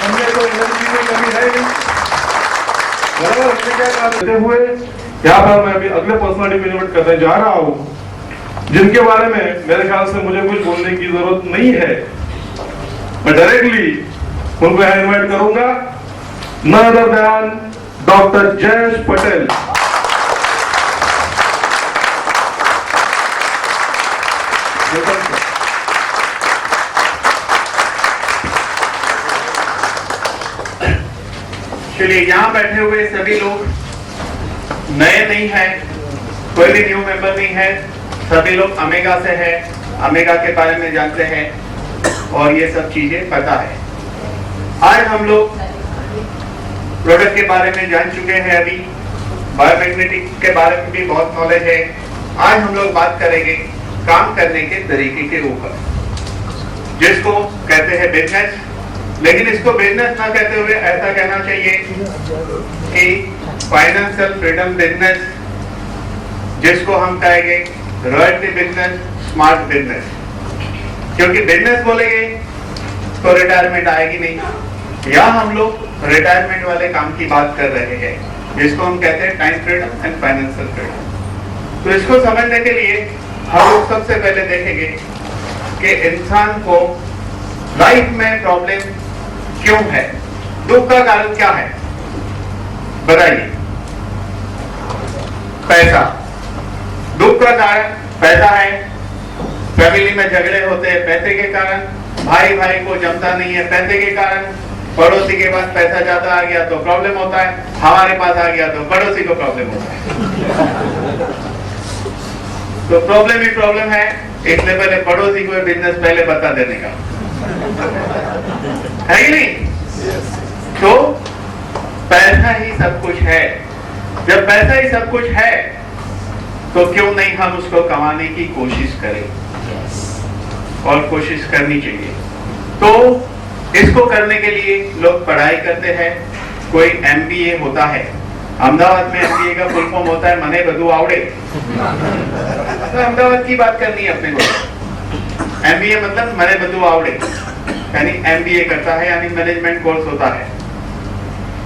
हमने तो एनर्जी में कमी है नहीं। बराबर, हमने क्या कहा देते हुए यहाँ पर मैं अभी अगले पर्सनालिटी को इन्वाइट करने जा रहा हूँ, जिनके बारे में मेरे ख्याल से मुझे कुछ बोलने की जरूरत नहीं है। मैं डायरेक्टली उनको यहाँ इन्वाइट करूंगा, none other than doctor Jayesh Patel. चलिए, यहाँ बैठे हुए सभी लोग नए नहीं हैं, कोई भी न्यू मेंबर नहीं है, सभी लोग अमेगा से है, अमेगा के बारे में जानते हैं और ये सब चीजें पता है। आज हम लोग प्रोडक्ट के बारे में जान चुके हैं, अभी बायोमैग्नेटिक के बारे में भी बहुत नॉलेज है। आज हम लोग बात करेंगे काम करने के तरीके के ऊपर, जिसको कहते हैं बिजनेस। लेकिन इसको बिजनेस ना कहते हुए ऐसा कहना चाहिए कि फाइनेंशियल फ्रीडम बिजनेस, जिसको हम कहेंगे रॉयल्टी बिजनेस, स्मार्ट बिजनेस। क्योंकि बिजनेस बोलेंगे तो रिटायरमेंट आएगी नहीं। यहाँ हम लोग रिटायरमेंट वाले काम की बात कर रहे हैं, जिसको हम कहते हैं time freedom and financial freedom. तो इसको समझने के लिए हम लोग सबसे पहले देखेंगे कि इंसान को लाइफ में प्रॉब्लम क्यों है, दुख का कारण क्या है, बताइए। पैसा, दुख का कारण पैसा है। फैमिली में झगड़े होते हैं पैसे के कारण, भाई भाई को जमता नहीं है पैसे के कारण, पड़ोसी के पास पैसा ज्यादा आ गया तो प्रॉब्लम होता है, हमारे पास आ गया तो पड़ोसी को प्रॉब्लम होता है। तो प्रॉब्लम ही प्रॉब्लम है, इसलिए पहले पड़ोसी को बिजनेस पहले बता देने का है कि नहीं। तो पैसा ही सब कुछ है। जब पैसा ही सब कुछ है तो क्यों नहीं हम उसको कमाने की कोशिश करें, और कोशिश करनी चाहिए। तो इसको करने के लिए लोग पढ़ाई करते हैं। कोई MBA होता है, अहमदाबाद में MBA का फुल फॉर्म होता है मने बधु आवड़े। तो अहमदाबाद की बात करनी है अपने को। MBA मतलब मने बधु आवड़े, यानी MBA करता है, यानी मैनेजमेंट कोर्स होता है।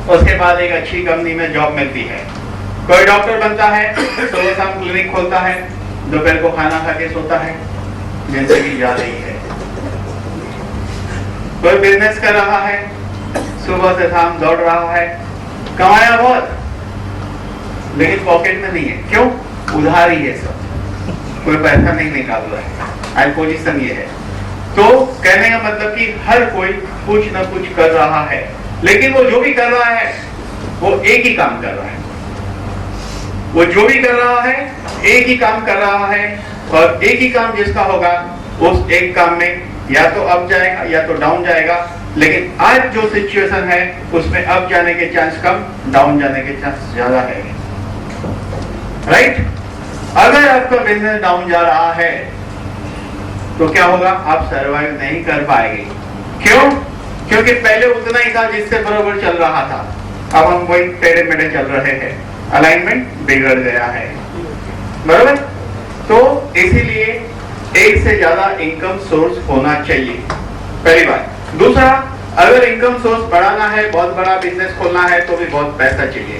उसके बाद एक अच्छी कंपनी में जॉब मिलती है। कोई डॉक्टर बनता है, सुबह शाम क्लिनिक खोलता है, दोपहर को खाना खा के सोता है, जिंदगी जा रही है। कोई बिजनेस कर रहा है, सुबह से शाम दौड़ रहा है, कमाया बहुत लेकिन पॉकेट में नहीं है। क्यों? उधारी है सब, कोई पैसा नहीं निकाल रहा है। आज पोजीशन ये है। तो कहने का मतलब कि हर कोई कुछ ना कुछ कर रहा है, लेकिन वो जो भी कर रहा है वो एक ही काम कर रहा है। वो जो भी कर रहा है एक ही काम कर रहा है, और एक ही काम जिसका होगा उस एक काम में या तो अप जाएगा या तो डाउन जाएगा। लेकिन आज जो सिचुएशन है उसमें अप जाने के चांस कम, डाउन जाने के चांस ज्यादा है। राइट? अगर आपका बिजनेस डाउन जा रहा है तो क्या होगा? आप सरवाइव नहीं कर पाएंगे। क्यों? क्योंकि पहले उतना ही था जिससे बराबर चल रहा था, अब हम वही टेढ़े मेढ़े चल रहे हैं, अलाइनमेंट बिगड़ गया है। बराबर? तो इसीलिए एक से ज्यादा इनकम सोर्स होना चाहिए, पहली बात। दूसरा, अगर इनकम सोर्स बढ़ाना है, बहुत बड़ा बिजनेस खोलना है, तो भी बहुत पैसा चाहिए।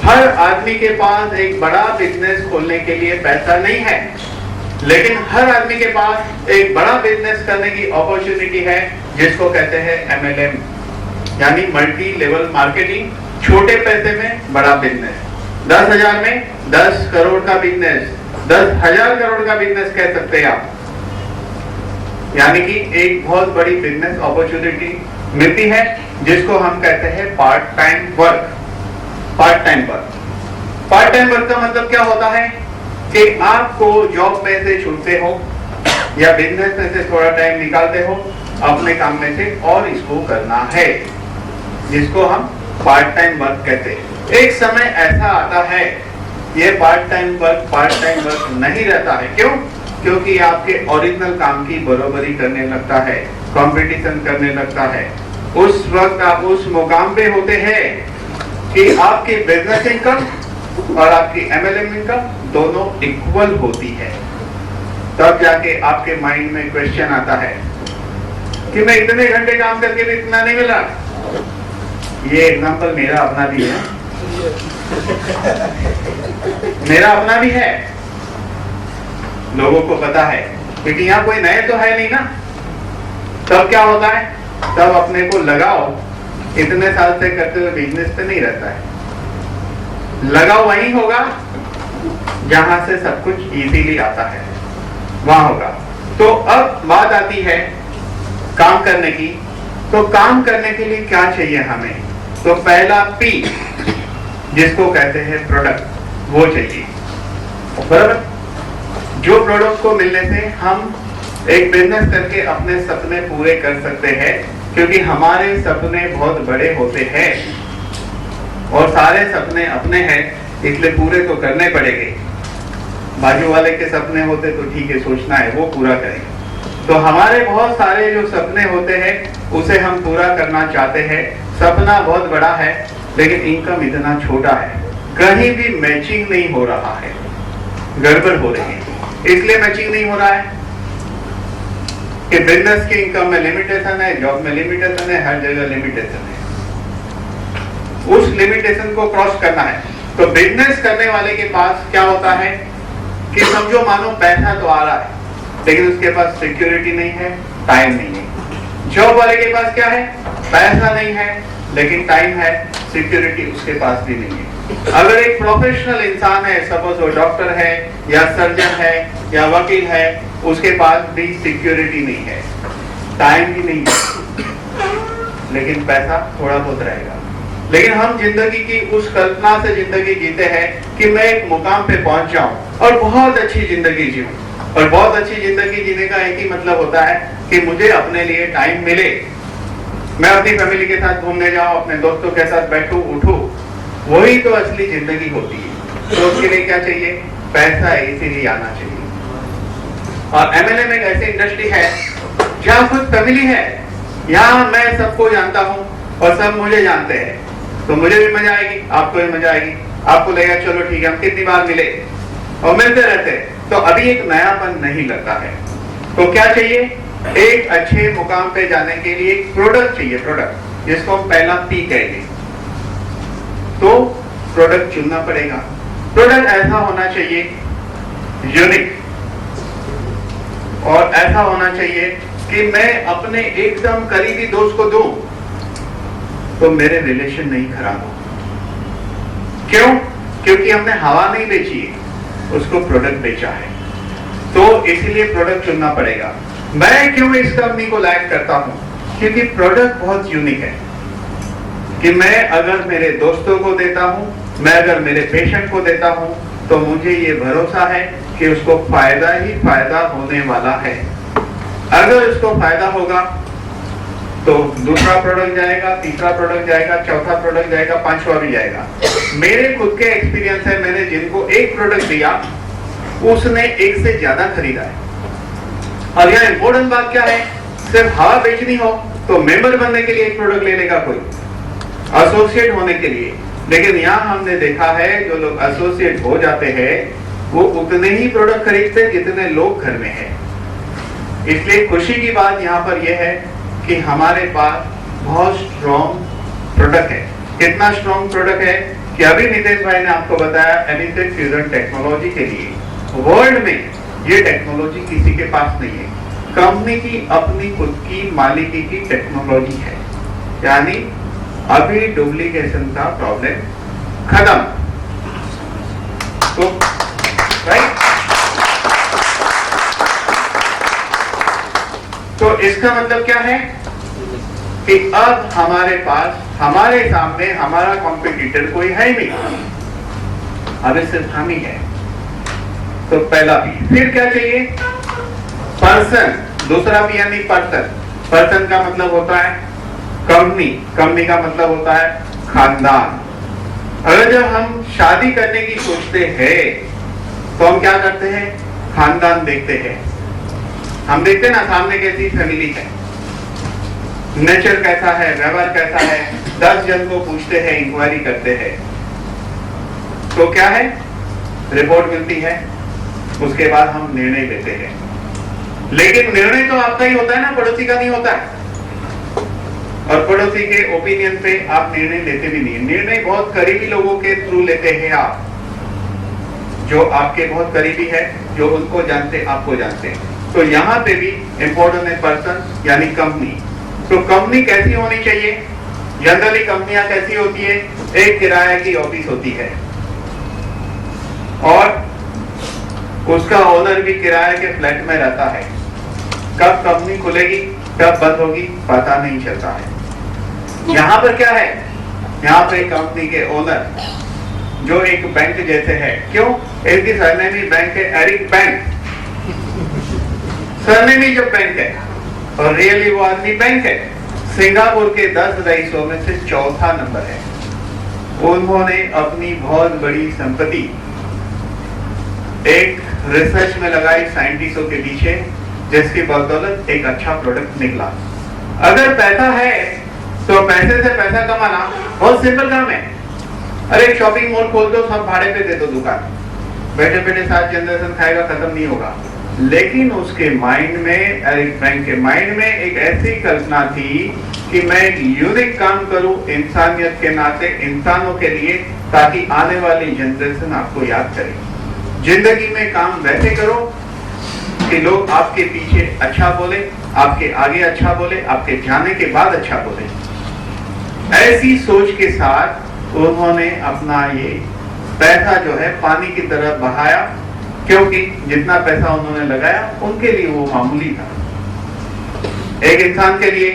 हर आदमी के पास एक बड़ा बिजनेस खोलने के लिए पैसा नहीं है, लेकिन हर आदमी के पास एक बड़ा बिजनेस करने की अपॉर्चुनिटी है, जिसको कहते हैं MLM, यानी मल्टी लेवल मार्केटिंग। छोटे पैसे में बड़ा बिजनेस, 10,000 में 10 करोड़ का बिजनेस, 10,000 करोड़ का बिजनेस कह सकते हैं आप। यानी कि एक बहुत बड़ी बिजनेस अपॉर्चुनिटी मिलती है, जिसको हम कहते हैं part time work. Part time work, part time work का मतलब क्या होता है कि आपको जॉब में से छूटते हो या बिजनेस में से थोड़ा टाइम निकालते हो अपने काम में से, और इसको करना है, जिसको हम पार्ट टाइम वर्क कहते हैं। एक समय ऐसा आता है ये पार्ट टाइम वर्क नहीं रहता है। क्यों? क्योंकि आपके ओरिजिनल काम की बराबरी करने लगता है, कंपटीशन करने लगता है। उस वक्त आप उस मुकाम पे होते हैं कि आपकी बिजनेस इनकम और आपकी MLM इनकम दोनों इक्वल होती है। तब जाके आपके माइंड में क्वेश्चन आता है कि मैं इतने घंटे काम करके भी इतना नहीं मिला, ये एग्जांपल मेरा अपना भी है, मेरा अपना भी है, लोगों को पता है, क्योंकि यहाँ कोई नए तो है नहीं ना। तब क्या होता है, तब अपने को लगाओ इतने साल से करते हुए बिजनेस पे नहीं रहता है, लगाओ वहीं होगा जहां से सब कुछ इजीली आता है, वहां होगा। तो अब बात आती है काम करने की। तो काम करने के लिए क्या चाहिए हमें? तो पहला P जिसको कहते हैं प्रोडक्ट, वो चाहिए, बराबर। जो प्रोडक्ट को मिलने से हम एक बिजनेस करके अपने सपने पूरे कर सकते हैं, क्योंकि हमारे सपने बहुत बड़े होते हैं और सारे सपने अपने हैं, इसलिए पूरे तो करने पड़ेंगे। बाजू वाले के सपने होते तो ठीक है, सोचना है वो पूरा करेंगे। तो हमारे बहुत सारे जो सपने होते हैं उसे हम पूरा करना चाहते हैं। सपना बहुत बड़ा है लेकिन इनकम इतना छोटा है, कहीं भी मैचिंग नहीं हो रहा है, गड़बड़ हो रही है। इसलिए मैचिंग नहीं हो रहा है कि बिजनेस की इनकम में लिमिटेशन है, जॉब में लिमिटेशन है, हर जगह लिमिटेशन है। उस लिमिटेशन को क्रॉस करना है। तो बिजनेस करने वाले के पास क्या होता है कि समझो मानो पैसा तो आ रहा है लेकिन उसके पास सिक्योरिटी नहीं है, टाइम नहीं है। जॉब वाले के पास क्या है, पैसा नहीं है लेकिन टाइम है, सिक्योरिटी उसके पास भी नहीं है। अगर एक प्रोफेशनल इंसान है, सपोज वो डॉक्टर है या सर्जन है या वकील है, उसके पास भी सिक्योरिटी नहीं है, टाइम भी नहीं है, लेकिन पैसा थोड़ा बहुत रहेगा। लेकिन हम जिंदगी की उस कल्पना से जिंदगी जीते हैं कि मैं एक मुकाम पे पहुंच जाऊं और बहुत अच्छी जिंदगी जीऊं। और बहुत अच्छी जिंदगी जीने का एक ही मतलब होता है कि मुझे अपने लिए टाइम मिले, मैं अपनी फैमिली के साथ घूमने जाऊं, अपने दोस्तों के साथ बैठूं उठूं, वही तो असली जिंदगी होती है। तो उसके लिए क्या चाहिए, पैसा इसीलिए आना चाहिए। और एमएलए में एक ऐसी इंडस्ट्री है जहाँ कुछ फैमिली है, यहाँ मैं सबको जानता हूँ और सब मुझे जानते हैं, तो मुझे भी मजा आएगी, आपको भी मजा आएगी। आपको लगेगा चलो ठीक है, हम कितनी बार मिले और मिलते रहते हैं, तो अभी एक नयापन नहीं लगता है। तो क्या चाहिए, एक अच्छे मुकाम पे जाने के लिए एक प्रोडक्ट चाहिए, प्रोडक्ट जिसको हम पहला P कहेंगे। तो प्रोडक्ट चुनना पड़ेगा। प्रोडक्ट ऐसा होना चाहिए यूनिक, और ऐसा होना चाहिए कि मैं अपने एकदम करीबी दोस्त को दूं तो मेरे रिलेशन नहीं खराब हो। क्यों? क्योंकि हमने हवा नहीं बेची है, उसको प्रोडक्ट बेचा है। तो इसीलिए प्रोडक्ट चुनना पड़ेगा। मैं क्यों इस कंपनी को लाइक करता हूं? क्योंकि प्रोडक्ट बहुत यूनिक है कि मैं अगर मेरे दोस्तों को देता हूं, मैं अगर मेरे पेशेंट को देता हूं, तो मुझे ये भरोसा है कि उसको फायदा ही फायदा होने वाला है। अगर उसको फायदा होगा तो दूसरा प्रोडक्ट जाएगा, तीसरा प्रोडक्ट जाएगा, चौथा प्रोडक्ट जाएगा, पांचवा भी जाएगा। मेरे खुद के एक्सपीरियंस है, मैंने जिनको एक प्रोडक्ट दिया उसने एक से ज्यादा खरीदा है। और यहाँ इंपॉर्टेंट बात क्या है, सिर्फ हवा बेचनी हो तो मेंबर बनने के लिए एक प्रोडक्ट ले लेगा कोई, एसोसिएट होने के लिए। लेकिन यहाँ हमने देखा है जो लोग एसोसिएट हो जाते हैं वो उतने ही प्रोडक्ट खरीदते जितने लोग घर में हैं। इसलिए खुशी की बात यहाँ पर यह है कि हमारे पास बहुत स्ट्रॉन्ग प्रोडक्ट है। कितना स्ट्रॉन्ग प्रोडक्ट है कि अभी नितेश भाई ने आपको बताया एनिटेक फ्यूजन टेक्नोलॉजी के लिए वर्ल्ड में ये टेक्नोलॉजी किसी के पास नहीं है। कंपनी की अपनी खुद की मालिकी की टेक्नोलॉजी है, यानी अभी डुप्लीकेशन का प्रॉब्लम खत्म। तो राइट, तो इसका मतलब क्या है कि अब हमारे पास, हमारे सामने हमारा कॉम्पिटिटर कोई है नहीं, अब सिर्फ हम ही है। तो पहला भी, फिर क्या चाहिए, पर्सन। दूसरा भी यानी पर्सन। पर्सन का मतलब होता है कंपनी, कंपनी का मतलब होता है खानदान। अगर जब हम शादी करने की सोचते हैं तो हम क्या करते हैं, खानदान देखते हैं। हम देखते हैं ना सामने कैसी फैमिली है, नेचर कैसा है, व्यवहार कैसा है, 10 जन को पूछते हैं, इंक्वायरी करते हैं, तो क्या है, रिपोर्ट मिलती है, उसके बाद हम निर्णय लेते हैं। लेकिन निर्णय तो आपका ही होता है ना, पड़ोसी का नहीं होता है। और पड़ोसी के ओपिनियन पे आप निर्णय लेते भी नहीं। निर्णय बहुत करीबी लोगों के थ्रू लेते हैं आप, जो आपके बहुत करीबी है, जो उनको जानते आपको जानते हैं। तो यहाँ पे भी इम्पोर्टेंट है पर्सन यानी कंपनी। तो कंपनी कैसी होनी चाहिए? जनरली कंपनियां कैसी होती है? एक किराए की ऑफिस होती है और उसका ओनर भी किराए के फ्लैट में रहता है। कब कंपनी खुलेगी कब बंद होगी पता नहीं चलता है। यहाँ पर क्या है? यहाँ पे कंपनी के ओनर जो एक बैंक जैसे है। क्यों? इसकी सरनेम ही बैंक है, एरिक बैंक। सरनेम ही जब बैंक है और रियली वो आदमी बैंक है। सिंगापुर के 10 रईसों में से चौथा नंबर है। उन्होंने अपनी बहुत बड़ी संपत्ति एक रिसर्च में लगाई साइंटिस्टों के पीछे, जिसकी बदौलत एक अच्छा प्रोडक्ट निकला। अगर पैसा है तो पैसे से पैसा कमाना बहुत सिंपल काम है। अरे शॉपिंग मॉल खोल दो, सब भाड़े पे दे दो दुकान, बैठे बैठे 7 जनरेशन खाएगा, खत्म नहीं होगा। लेकिन उसके माइंड में, एरिक बैंक के माइंड में एक ऐसी कल्पना थी कि मैं एक यूनिक काम करूं इंसानियत के नाते, इंसानों के लिए, ताकि आने वाली जनरेशन आपको याद करे। जिंदगी में काम वैसे करो कि लोग आपके पीछे अच्छा बोले, आपके आगे अच्छा बोले, आपके जाने के बाद अच्छा बोले। ऐसी सोच के साथ उन्होंने अपना ये पैसा जो है पानी की तरह बहाया, क्योंकि जितना पैसा उन्होंने लगाया उनके लिए वो मामूली था। एक इंसान के लिए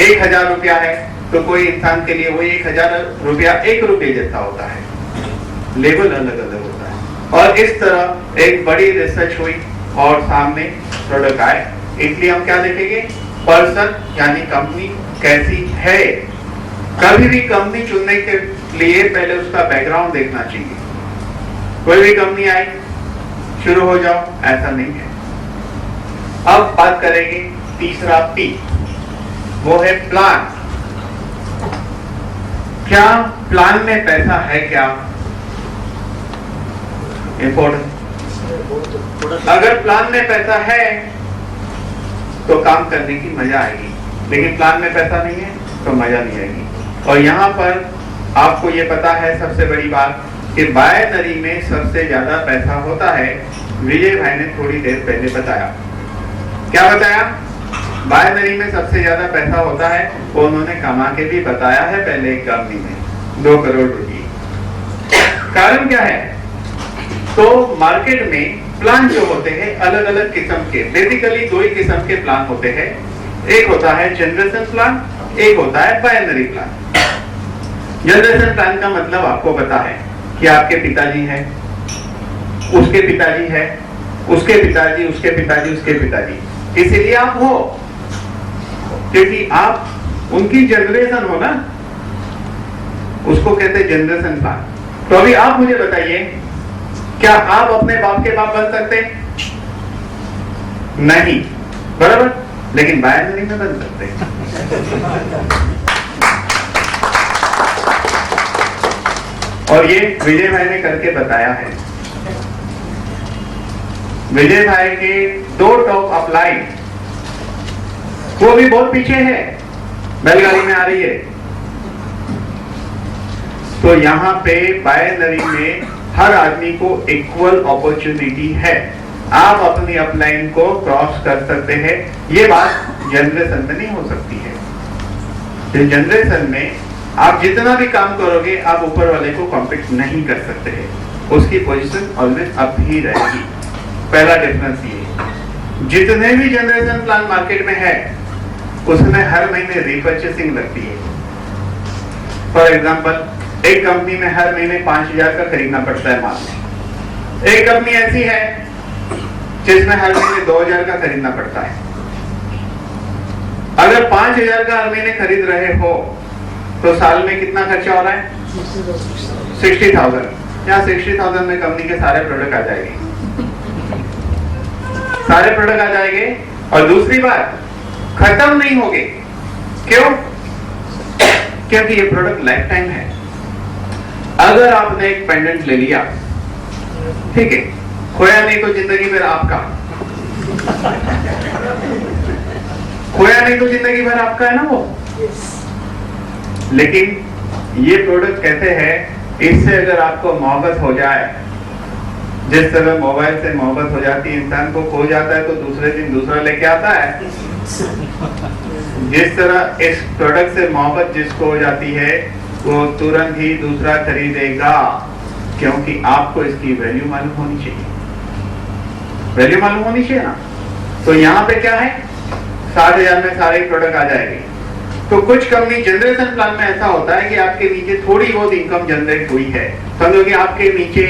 1000 रुपया है तो कोई इंसान के लिए वो 1000 रुपया 1 रुपये जैसा होता है। लेवल अलग अलग होता है। और इस तरह एक बड़ी रिसर्च हुई और सामने प्रोडक्ट आए। इसलिए हम क्या देखेंगे? पर्सन यानी कंपनी कैसी है। कभी भी कंपनी चुनने के लिए पहले उसका बैकग्राउंड देखना चाहिए। कोई भी कंपनी आई शुरू हो जाओ, ऐसा नहीं है। अब बात करेंगे तीसरा P, वो है प्लान। क्या प्लान में पैसा है? क्या इंपॉर्टेंट। अगर प्लान में पैसा है तो काम करने की मजा आएगी, लेकिन प्लान में पैसा नहीं है तो मजा नहीं आएगी। और यहाँ पर आपको ये पता है सबसे बड़ी बात कि बायनरी में सबसे ज्यादा पैसा होता है। विजय भाई ने थोड़ी देर पहले बताया। क्या बताया? बायनरी में सबसे ज्यादा पैसा होता है। वो उन्होंने कमा के भी बताया है पहले एक कंपनी में 2 करोड़ रुपए। कारण क्या है? तो मार्केट में प्लान जो होते हैं अलग अलग किस्म के, बेसिकली 2 ही किस्म के प्लान होते हैं। एक होता है जनरेशन प्लान, एक होता है बायनरी प्लान। जनरेशन प्लान का मतलब आपको पता है कि आपके पिताजी हैं, उसके पिताजी है, उसके पिताजी, उसके पिताजी, उसके पिताजी, इसीलिए आप हो, क्योंकि आप उनकी जनरेशन हो ना, उसको कहते हैं जनरेशन प्लान। तो अभी आप मुझे बताइए, क्या आप अपने बाप के बाप बन सकते? नहीं, बराबर, लेकिन बायनरी में बन सकते हैं। और ये विजय भाई ने करके बताया है। विजय भाई के 2 टॉप अपलाइन, वो भी बहुत पीछे है, बैलगाड़ी में आ रही है। तो यहाँ पे बायनरी में हर आदमी को इक्वल अपॉर्चुनिटी है। आप अपनी अपलाइन को क्रॉस कर सकते हैं। ये बात जनरेशन में नहीं हो सकती है। जनरेशन में आप जितना भी काम करोगे आप ऊपर वाले को कॉम्पीट नहीं कर सकते हैं, उसकी पोजीशन ऑलवेज अप ही रहेगी। पहला डिफरेंस ये। जितने भी जनरेशन प्लान मार्केट में है उसमें हर महीने रीपर्चेसिंग लगती है। फॉर एग्जांपल, एक कंपनी में हर महीने 5000 का खरीदना पड़ता है माल। एक कंपनी ऐसी है जिसमें हर महीने 2000 का खरीदना पड़ता है। अगर 5000 का हर महीने खरीद रहे हो तो साल में कितना खर्चा हो रहा है? 60,000। यहाँ 60,000 में कंपनी के सारे प्रोडक्ट आ जाएंगे, सारे प्रोडक्ट आ जाएंगे। और दूसरी बात, खत्म नहीं होंगे। क्यों? क्योंकि ये प्रोडक्ट लाइफ टाइम है। अगर आपने एक पेंडेंट ले लिया, ठीक है, खोया नहीं तो जिंदगी भर आपका, खोया नहीं तो जिंदगी भर आपका है ना वो। लेकिन ये प्रोडक्ट कैसे है, इससे अगर आपको मोहब्बत हो जाए, जिस तरह मोबाइल से मोहब्बत हो जाती है, इंसान को खो जाता है तो दूसरे दिन दूसरा लेके आता है, जिस तरह इस प्रोडक्ट से मोहब्बत जिसको हो जाती है वो तुरंत ही दूसरा खरीदेगा, क्योंकि आपको इसकी वैल्यू मालूम होनी चाहिए, वैल्यू मालूम होनी चाहिए ना। तो यहाँ पे क्या है, 60,000 में सारे प्रोडक्ट आ जाएंगे। तो कुछ कंपनी जनरेशन प्लान में ऐसा होता है कि आपके नीचे थोड़ी बहुत इनकम जनरेट हुई है, समझो कि आपके नीचे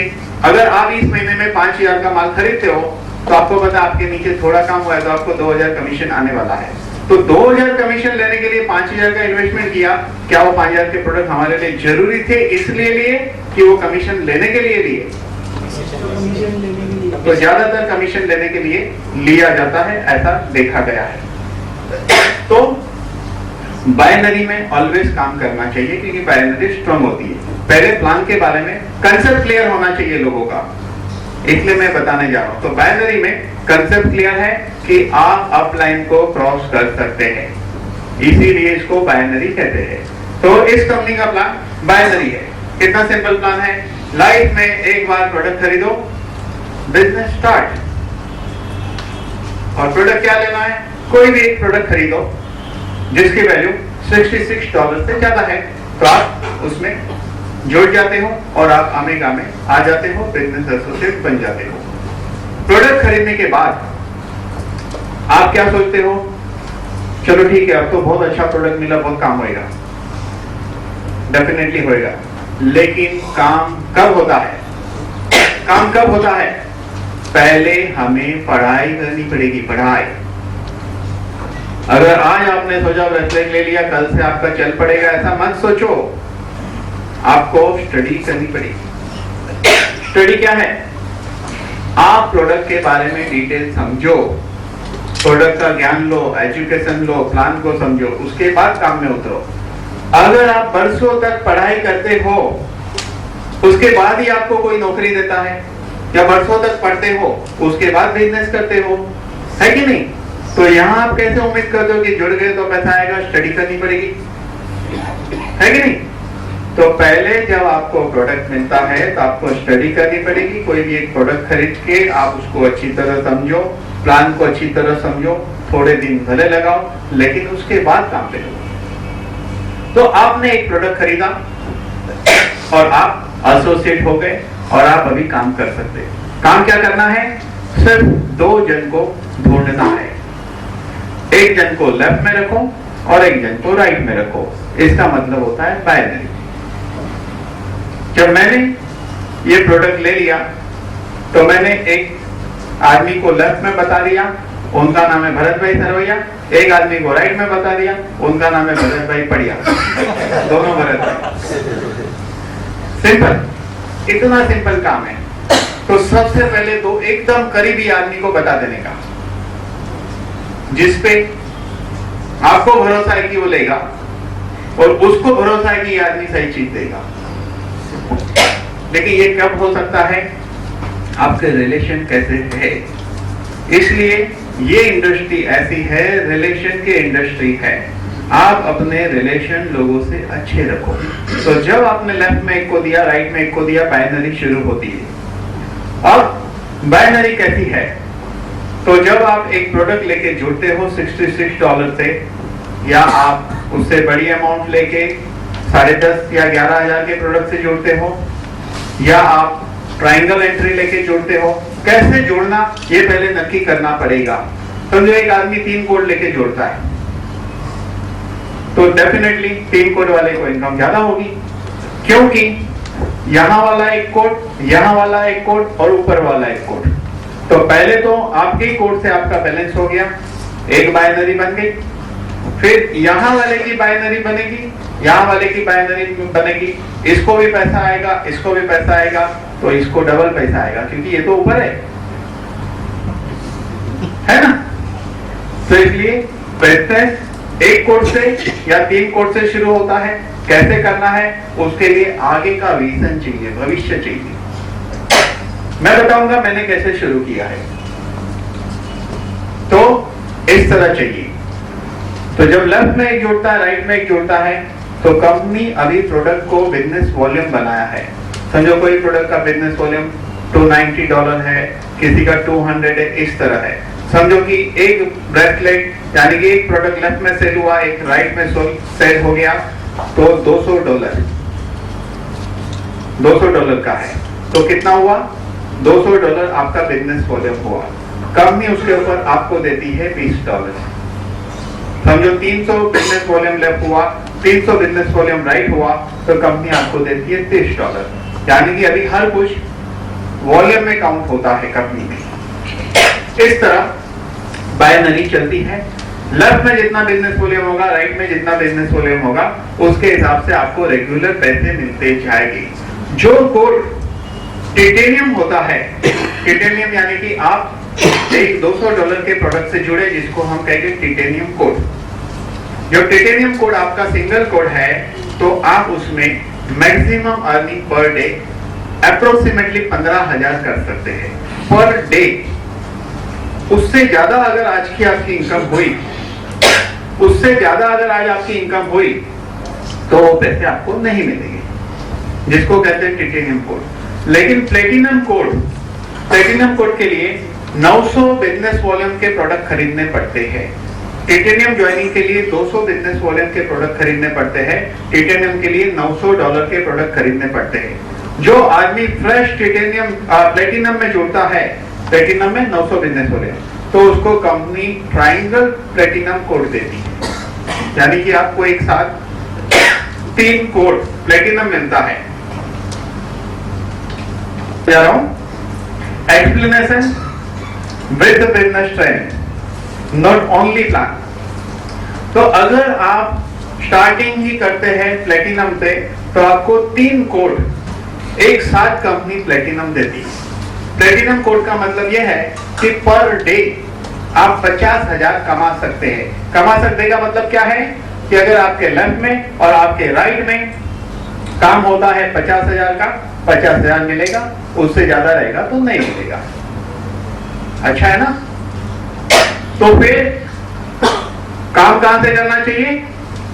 अगर आप इस महीने में 5,000 का माल खरीदते हो तो आपको पता आपके नीचे थोड़ा काम हुआ है तो आपको 2,000 कमीशन आने वाला है। तो 2,000 कमीशन लेने के लिए 5,000 का इन्वेस्टमेंट किया, क्या वो 5,000 के प्रोडक्ट हमारे लिए जरूरी थे इसलिए लिए कि वो कमीशन लेने के लिए लिए? तो ज्यादातर कमीशन लेने के लिए लिया जाता है, ऐसा देखा गया है। तो बाइनरी में ऑलवेज काम करना चाहिए क्योंकि बाइनरी स्ट्रांग होती है। पहले प्लान के बारे में कंसेप्ट क्लियर होना चाहिए लोगों का, इसलिए मैं बताने जा रहा हूं। तो बाइनरी में कंसेप्ट क्लियर है कि आप अपलाइन को क्रॉस कर सकते हैं, इसीलिए इसको बाइनरी कहते हैं। तो इस कंपनी का प्लान बाइनरी है। कितना सिंपल प्लान है, लाइफ में एक बार प्रोडक्ट खरीदो, बिजनेस स्टार्ट। और प्रोडक्ट क्या लेना है, कोई भी एक प्रोडक्ट खरीदो जिसकी वैल्यू $66 से ज्यादा है, तो आप उसमें जुड़ जाते हो और आप अमेगा में आ जाते हो, बिजनेस एसोसिएट बन जाते हो। प्रोडक्ट खरीदने के बाद आप क्या सोचते हो, चलो ठीक है अब तो बहुत अच्छा प्रोडक्ट मिला, बहुत काम होएगा, डेफिनेटली होएगा। लेकिन काम कब होता है, काम कब होता है, पहले हमें पढ़ाई करनी पड़ेगी, पढ़ाई। अगर आज आपने सोचा ब्रेसलेट ले लिया कल से आपका चल पड़ेगा, ऐसा मत सोचो, आपको स्टडी करनी पड़ेगी। स्टडी क्या है, आप प्रोडक्ट के बारे में डिटेल समझो, प्रोडक्ट का ज्ञान लो, एजुकेशन लो, प्लान को समझो, उसके बाद काम में उतरो। अगर आप बरसों तक पढ़ाई करते हो उसके बाद ही आपको कोई नौकरी देता है, या बरसों तक पढ़ते हो उसके बाद बिजनेस करते हो, है कि नहीं? तो यहाँ आप कैसे उम्मीद करते हो कि जुड़ गए तो पैसा आएगा, स्टडी करनी पड़ेगी, है कि नहीं? तो पहले जब आपको प्रोडक्ट मिलता है तो आपको स्टडी करनी पड़ेगी। कोई भी एक प्रोडक्ट खरीद के आप उसको अच्छी तरह समझो, प्लान को अच्छी तरह समझो, थोड़े दिन भले लगाओ, लेकिन उसके बाद काम पे करो। तो आपने एक प्रोडक्ट खरीदा और आप एसोसिएट हो गए और आप अभी काम कर सकते हैं। काम क्या करना है, सिर्फ 2 जन को ढूंढना है, एक जन को लेफ्ट में रखो और एक जन को राइट में रखो। इसका मतलब होता है बाइनरी। जब मैंने ये प्रोडक्ट ले लिया तो मैंने एक आदमी को लेफ्ट में बता दिया, उनका नाम है भरत भाई सरवैया, एक आदमी को राइट में बता दिया, उनका नाम है भरत भाई पड़िया, दोनों भरत भाई। सिंपल, इतना सिंपल काम है। तो सबसे पहले तो एकदम करीबी आदमी को बता देने का, जिसपे आपको भरोसा है कि वो लेगा और उसको भरोसा है कि ये आदमी सही चीज देगा। लेकिन ये कब हो सकता है, आपके रिलेशन कैसे है। इसलिए ये इंडस्ट्री ऐसी है, रिलेशन की इंडस्ट्री है। आप अपने रिलेशन लोगों से अच्छे रखो। तो जब आपने लेफ्ट में एक को दिया, राइट में एक को दिया, बाइनरी शुरू होती है। अब बाइनरी कैसी है, तो जब आप एक प्रोडक्ट लेके जुड़ते हो $66 से, या आप उससे बड़ी अमाउंट लेके 10.5 या 11,000 के प्रोडक्ट से जुड़ते हो, या आप ट्रायंगल एंट्री लेके जुड़ते हो, कैसे जोड़ना ये पहले नक्की करना पड़ेगा। समझो एक आदमी 3 कोड लेके जोड़ता है तो डेफिनेटली 3 कोड वाले को इनकम ज्यादा होगी, क्योंकि यहां वाला एक कोड, यहां वाला एक कोड और ऊपर वाला एक कोड। तो पहले तो आपके कोड से आपका बैलेंस हो गया, एक बाइनरी बन गई, फिर यहां वाले की बाइनरी बनेगी, यहां वाले की बाइनरी बनेगी, इसको भी पैसा आएगा, इसको भी पैसा आएगा, तो इसको डबल पैसा आएगा क्योंकि ये तो ऊपर है ना। तो इसलिए बिजनेस एक कोड से या 3 कोड से शुरू होता है। कैसे करना है उसके लिए आगे का विजन चाहिए, भविष्य चाहिए। मैं बताऊंगा मैंने कैसे शुरू किया है। तो इस तरह चाहिए। तो जब लेफ्ट में एक जोड़ता है, राइट में एक जोड़ता है, तो कंपनी अभी प्रोडक्ट को बिजनेस वॉल्यूम बनाया है। समझो कोई प्रोडक्ट का बिजनेस वॉल्यूम $290 है, किसी का 200 है, इस तरह है। समझो कि एक ब्रेसलेट यानी कि एक प्रोडक्ट लेफ्ट में सेल हुआ, एक राइट में सेल हो गया, तो $200 का है, तो कितना हुआ? $200 आपका बिजनेस वॉल्यूम हुआ। कंपनी उसके ऊपर आपको देती है $20। समझो 300 बिजनेस वॉल्यूम लेफ्ट हुआ, 300 बिजनेस वॉल्यूम राइट हुआ, तो कंपनी आपको देती है $30। यानी कि अभी हर कुछ वॉल्यूम में काउंट होता है कंपनी में। इस तरह बाइनरी चलती है। लेफ्ट में जितना बिजनेस वॉल्यूम होगा, राइट में जितना बिजनेस वॉल्यूम होगा, उसके हिसाब से आपको रेगुलर पैसे मिलते जाएंगे। जो कोड टिटेनियम होता है, टिटेनियम यानी कि आप एक $200 के प्रोडक्ट से जुड़े, जिसको हम कहेंगे टिटेनियम कोड। जो टिटेनियम कोड आपका सिंगल कोड है, तो आप उसमें maximum earning per day approximately 15,000 कर सकते हैं पर डे। उससे ज्यादा अगर आज की आपकी इनकम हुई, उससे ज्यादा अगर आज आपकी इनकम हुई, तो वो पैसे आपको नहीं मिलेंगे, जिसको कहते हैं टिटेनियम कोड। लेकिन प्लेटिनम कोड के लिए 900 बिजनेस वॉल्यूम के प्रोडक्ट खरीदने पड़ते हैं। टिटेनियम ज्वाइनिंग के लिए 200 बिजनेस वॉल्यूम के प्रोडक्ट खरीदने पड़ते हैं। टिटेनियम के लिए $900 के प्रोडक्ट खरीदने पड़ते हैं। जो आदमी फ्रेश प्लेटिनम में जुड़ता है, प्लेटिनम में 900 बिजनेस वॉल्यूम, तो उसको कंपनी ट्रायंगल प्लेटिनम कोड देती है। यानी कि आपको एक साथ 3 कोड प्लेटिनम मिलता है। जा रहा हूं explanation with business trend, not only plan. तो अगर आप स्टार्टिंग ही करते हैं प्लेटिनम से, तो आपको 3 कोड एक साथ कंपनी प्लेटिनम देती है। प्लेटिनम कोड का मतलब यह है कि पर डे आप 50,000 कमा सकते हैं। कमा सकते का मतलब क्या है कि अगर आपके लेफ्ट में और आपके राइट में काम होता है 50,000 का, 50,000 मिलेगा, उससे ज्यादा रहेगा तो नहीं मिलेगा। अच्छा है ना? तो फिर काम कहां से करना चाहिए?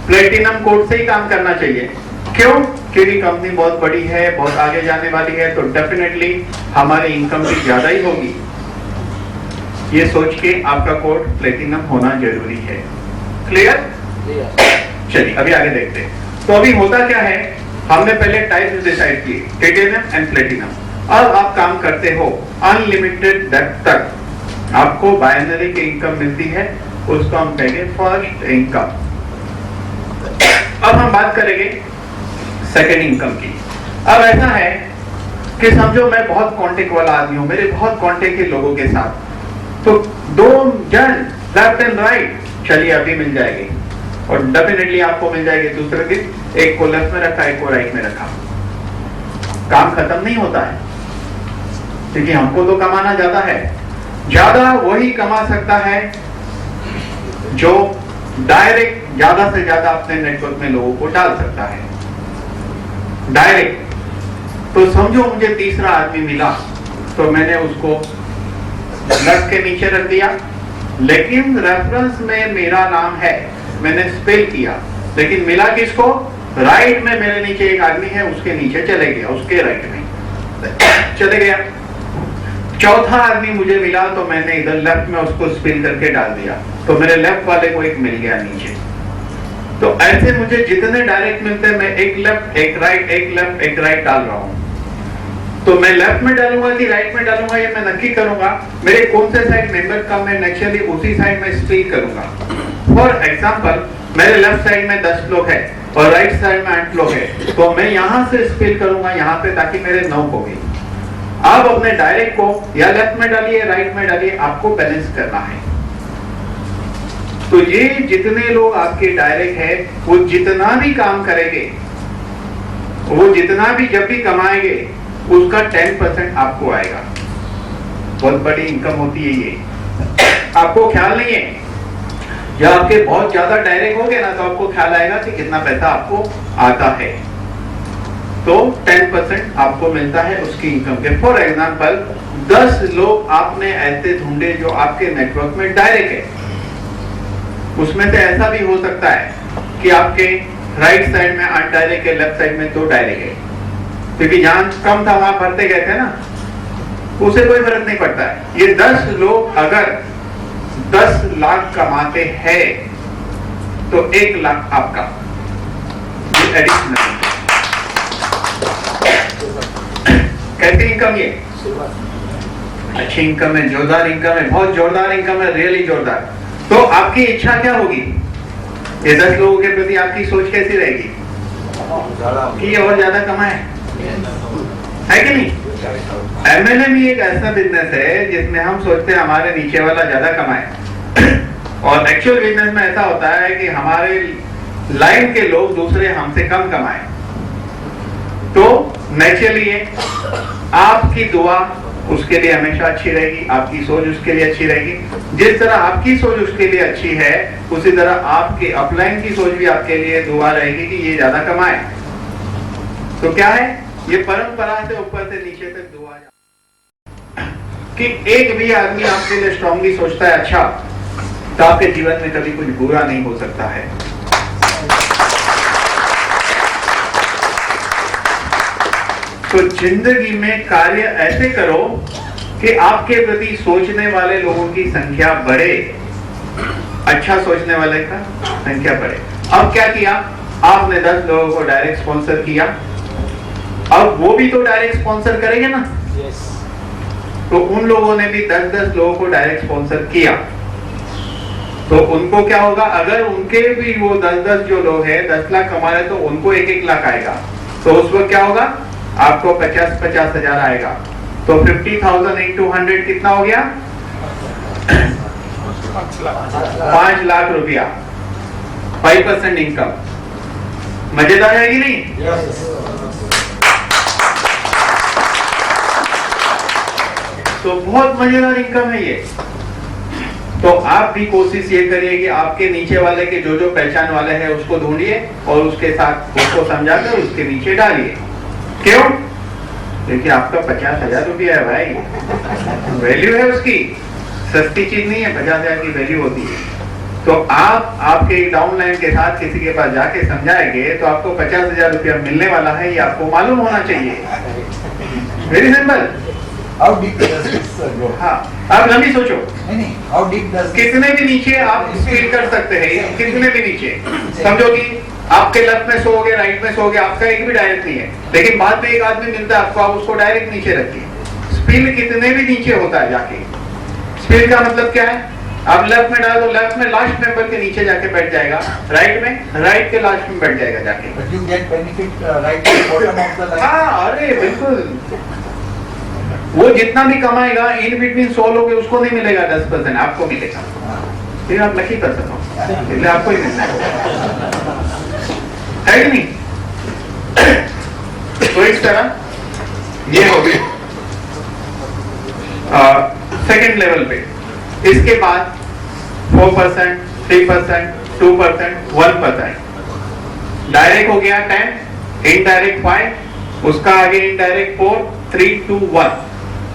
प्लेटिनम कोड से ही काम करना चाहिए। क्यों? क्योंकि कंपनी बहुत बड़ी है, बहुत आगे जाने वाली है, तो डेफिनेटली हमारी इनकम भी ज्यादा ही होगी। ये सोच के आपका कोड प्लेटिनम होना जरूरी है। क्लियर? चलिए अभी आगे देखते हैं। तो अभी होता क्या है, हमने पहले टाइप्स डिसाइड किए, टिटेनियम एंड प्लेटिनम। अब आप काम करते हो अनलिमिटेड डेप्थ तक, आपको बाइनरी की इनकम मिलती है, उसको हम कहेंगे फर्स्ट इनकम। अब हम बात करेंगे सेकेंड इनकम की। अब ऐसा है कि समझो मैं बहुत कांटेक्ट वाला आदमी हूं, मेरे बहुत कांटेक्ट के लोगों के साथ, तो 2 जन लेफ्ट एंड राइट, चलिए अभी मिल जाएगी और डेफिनेटली आपको मिल जाएगी दूसरे दिन। एक को लेफ्ट में रखा, एक को राइट में रखा, काम खत्म नहीं होता है, क्योंकि हमको तो कमाना ज्यादा है। ज्यादा वही कमा सकता है जो डायरेक्ट ज्यादा से ज्यादा अपने नेटवर्क में लोगों को डाल सकता है। डायरेक्ट तो समझो मुझे तीसरा आदमी मिला, तो मैंने उसको लेफ्ट के नीचे रख दिया, लेकिन रेफरेंस में मेरा नाम है, मैंने स्पेल किया, लेकिन मिला किसको? राइट में मेरे नीचे एक आदमी है, उसके नीचे चले गया, उसके राइट में चले गया। चौथा आदमी मुझे मिला, तो मैंने इधर लेफ्ट में उसको स्पिन करके डाल दिया, तो मेरे लेफ्ट वाले को एक मिल गया नीचे। तो ऐसे मुझे जितने डायरेक्ट मिलते हैं, मैं एक लेफ्ट एक राइट, एक लेफ्ट एक राइट डाल रहा हूं। तो मैं लेफ्ट में डालूंगा कि राइट में डालूंगा, ये मैं नक्की करूंगा। मेरे कौन से साइड मेंबर कम है, नेचुरली उसी साइड में स्पिन करूंगा। फॉर एग्जांपल, मेरे लेफ्ट साइड में 10 लोग है और राइट साइड में 8 लोग है, तो मैं यहां से स्पिन करूंगा यहाँ पे, ताकि मेरे 9 हो गई। आप अपने डायरेक्ट को या लेफ्ट में डालिए, राइट में डालिए, आपको बैलेंस करना है। तो ये जितने लोग आपके डायरेक्ट है, वो जितना भी काम करेंगे, वो जितना भी जब भी कमाएंगे, उसका 10% आपको आएगा। बहुत बड़ी इनकम होती है ये। आपको ख्याल नहीं है, जब आपके बहुत ज्यादा डायरेक्ट हो गए ना, तो आपको ख्याल आएगा कि कितना पैसा आपको आता है। तो 10% आपको मिलता है उसकी इनकम के। फॉर एग्जांपल, 10 लोग आपने ऐसे ढूंढे जो आपके नेटवर्क में डायरेक्ट है। उसमें से ऐसा भी हो सकता है कि आपके राइट साइड में 8 डायरे के, लेफ्ट साइड में 2 डायरे के, क्योंकि जहां कम था वहां भरते गए थे ना, उसे कोई फर्क नहीं पड़ता है। ये 10 लोग अगर 10 लाख कमाते हैं तो 1 लाख आपका एडिशनल। कैसी इनकम ये? अच्छी इनकम है, जोरदार इनकम है, बहुत जोरदार इनकम है, रियली जोरदार। तो आपकी इच्छा क्या होगी? ये 10 लोगों के प्रति आपकी सोच कैसी रहेगी कि ये और ज्यादा कमाए, है कि नहीं? MLM ही एक ऐसा बिजनेस है जिसमें हम सोचते हैं हमारे नीचे वाला ज्यादा कमाए और एक्चुअल बिजनेस में ऐसा होता है कि हमारे लाइन के लोग दूसरे हमसे कम कमाए। तो नेचुरली आपकी दुआ उसके लिए हमेशा अच्छी रहेगी, आपकी सोच उसके लिए अच्छी रहेगी। जिस तरह आपकी सोच उसके लिए अच्छी है, उसी तरह आपके अपलाइन की सोच भी आपके लिए दुआ रहेगी कि ये ज्यादा कमाए। तो क्या है? ये परंपरा से ऊपर से नीचे तक दुआ कि एक भी आदमी आपके लिए स्ट्रांगली सोचता है अच्छा, तो आपके जीवन में कभी कुछ बुरा नहीं हो सकता है। तो जिंदगी में कार्य ऐसे करो कि आपके प्रति सोचने वाले लोगों की संख्या बढ़े, अच्छा सोचने वाले का संख्या बढ़े। अब क्या किया? आपने 10 लोगों को डायरेक्ट स्पॉन्सर किया, अब वो भी तो डायरेक्ट स्पॉन्सर करेंगे ना। तो उन लोगों ने भी 10-10 लोगों को डायरेक्ट स्पॉन्सर किया, तो उनको क्या होगा? अगर उनके भी वो 10-10 जो लोग हैं 10 लाख कमा रहे, तो उनको 1-1 लाख आएगा। तो उस वक्त क्या होगा? आपको 50-50 हजार आएगा। तो 50,000 into 100 कितना हो गया? 5 लाख रुपया, 5% इनकम। मजेदार है कि नहीं? तो बहुत मजेदार इनकम है ये। तो आप भी कोशिश ये करिए कि आपके नीचे वाले के जो पहचान वाले हैं उसको ढूंढिए और उसके साथ उसको समझाकर उसके नीचे डालिए। क्यों? क्योंकि आपका 50,000 रुपया है भाई, वैल्यू है उसकी, सस्ती चीज नहीं है। 50,000 की वैल्यू होती है। तो आप आपके डाउनलाइन के साथ किसी के पास जाके समझाएंगे तो आपको 50,000 रुपया मिलने वाला है, ये आपको मालूम होना चाहिए। Very simple. How deep does this go? हाँ, आप लंबी सोचो। नहीं, how deep does this? कितने भी नीचे आप स्पीड कर सकते हैं, कितने भी नीचे। समझो कि आपके लेफ्ट में सोओगे, राइट में सोओगे, आपका एक भी डायरेक्ट नहीं है, लेकिन बाद में एक आदमी मिलता है आपको, आप उसको डायरेक्ट नीचे रखिए। स्पीड कितने भी नीचे होता है जाके। स्पीड का मतलब क्या है? आप लेफ्ट में डालो, लेफ्ट में लास्ट मेंबर के नीचे जाके बैठ जाएगा, राइट में राइट के लास्ट में बैठ जाएगा जाके। But you get benefit right at the bottom of the line. हाँ, अरे बिल्कुल। वो जितना भी कमाएगा इन बिटवीन 100 लोग उसको नहीं मिलेगा, 10% आपको मिलेगा। फिर आप लकी कर सकते हो, इसलिए आपको ही मिलना है कि नहीं? तो इस तरह ये हो गई सेकेंड लेवल पे। इसके बाद 4%, 3%, 2%, 1%। डायरेक्ट हो गया 10, इनडायरेक्ट 5, उसका आगे इनडायरेक्ट 4, 3, 2, 1।